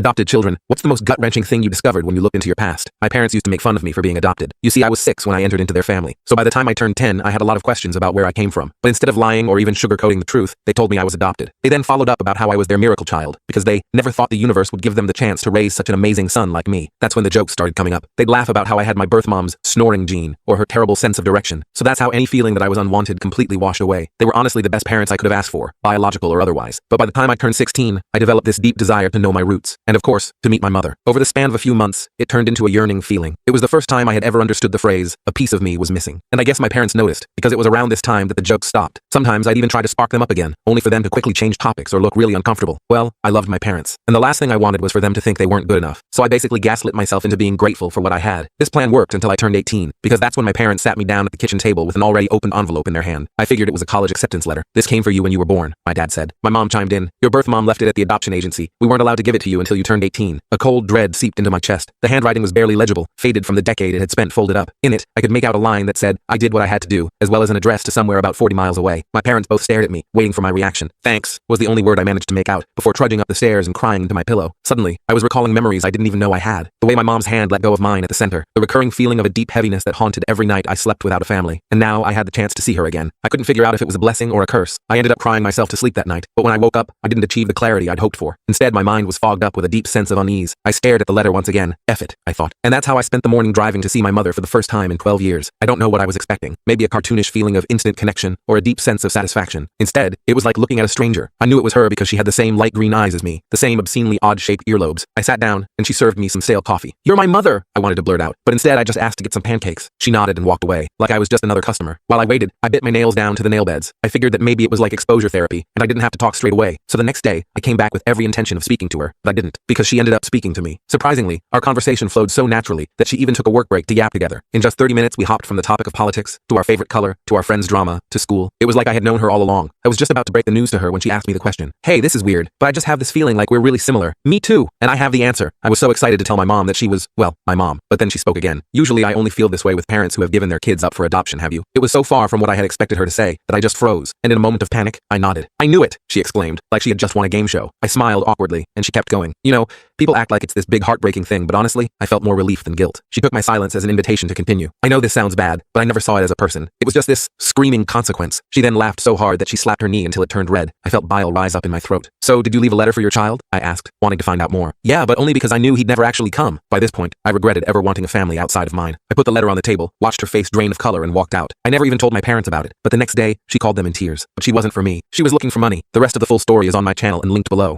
Adopted children, what's the most gut-wrenching thing you discovered when you looked into your past? My parents used to make fun of me for being adopted. You see, I was 6 when I entered into their family. So by the time I turned 10, I had a lot of questions about where I came from. But instead of lying or even sugarcoating the truth, they told me I was adopted. They then followed up about how I was their miracle child, because they never thought the universe would give them the chance to raise such an amazing son like me. That's when the jokes started coming up. They'd laugh about how I had my birth mom's snoring gene, or her terrible sense of direction. So that's how any feeling that I was unwanted completely washed away. They were honestly the best parents I could have asked for, biological or otherwise. But by the time I turned 16, I developed this deep desire to know my roots, and of course, to meet my mother. Over the span of a few months, it turned into a yearning feeling. It was the first time I had ever understood the phrase, a piece of me was missing. And I guess my parents noticed, because it was around this time that the jokes stopped. Sometimes I'd even try to spark them up again, only for them to quickly change topics or look really uncomfortable. Well, I loved my parents, and the last thing I wanted was for them to think they weren't good enough. So I basically gaslit myself into being grateful for what I had. This plan worked until I turned 18, because that's when my parents sat me down at the kitchen table with an already opened envelope in their hand. I figured it was a college acceptance letter. This came for you when you were born, my dad said. My mom chimed in. Your birth mom left it at the adoption agency. We weren't allowed to give it to you until you turned 18. A cold dread seeped into my chest. The handwriting was barely legible, faded from the decade it had spent folded up. In it, I could make out a line that said, I did what I had to do, as well as an address to somewhere about 40 miles away. My parents both stared at me, waiting for my reaction. Thanks, was the only word I managed to make out, before trudging up the stairs and crying into my pillow. Suddenly, I was recalling memories I didn't even know I had. The way my mom's hand let go of mine at the center, the recurring feeling of a deep heaviness that haunted every night I slept without a family. And now I had the chance to see her again. I couldn't figure out if it was a blessing or a curse. I ended up crying myself to sleep that night, but when I woke up, I didn't achieve the clarity I'd hoped for. Instead, my mind was fogged up with a deep sense of unease. I stared at the letter once again. F it, I thought. And that's how I spent the morning driving to see my mother for the first time in 12 years. I don't know what I was expecting. Maybe a cartoonish feeling of instant connection, or a deep sense of satisfaction. Instead, it was like looking at a stranger. I knew it was her because she had the same light green eyes as me, the same obscenely odd-shaped earlobes. I sat down, and she served me some stale coffee. You're my mother, I wanted to blurt out, but instead I just asked to get some pancakes. She nodded and walked away, like I was just another customer. While I waited, I bit my nails down to the nail beds. I figured that maybe it was like exposure therapy, and I didn't have to talk straight away. So the next day, I came back with every intention of speaking to her, but I didn't, because she ended up speaking to me. Surprisingly, our conversation flowed so naturally that she even took a work break to yap together. In just 30 minutes, we hopped from the topic of politics, to our favorite color, to our friend's drama, to school. It was like I had known her all along. I was just about to break the news to her when she asked me the question. Hey, this is weird, but I just have this feeling like we're really similar. Me too. And I have the answer. I was so excited to tell my mom that she was, well, my mom. But then she spoke again. Usually I only feel this way with parents who have given their kids up for adoption, have you? It was so far from what I had expected her to say that I just froze. And in a moment of panic, I nodded. I knew it, she exclaimed, like she had just won a game show. I smiled awkwardly, and she kept going. You know, people act like it's this big heartbreaking thing, but honestly, I felt more relief than guilt. She took my silence as an invitation to continue. I know this sounds bad, but I never saw it as a person. It was just this screaming consequence. She then laughed so hard that she slapped her knee until it turned red. I felt bile rise up in my throat. So, did you leave a letter for your child? I asked, wanting to find out more. Yeah, but only because I knew he'd never actually come. By this point, I regretted ever wanting a family outside of mine. I put the letter on the table, watched her face drain of color, and walked out. I never even told my parents about it, but the next day, she called them in tears. But she wasn't for me. She was looking for money. The rest of the full story is on my channel and linked below.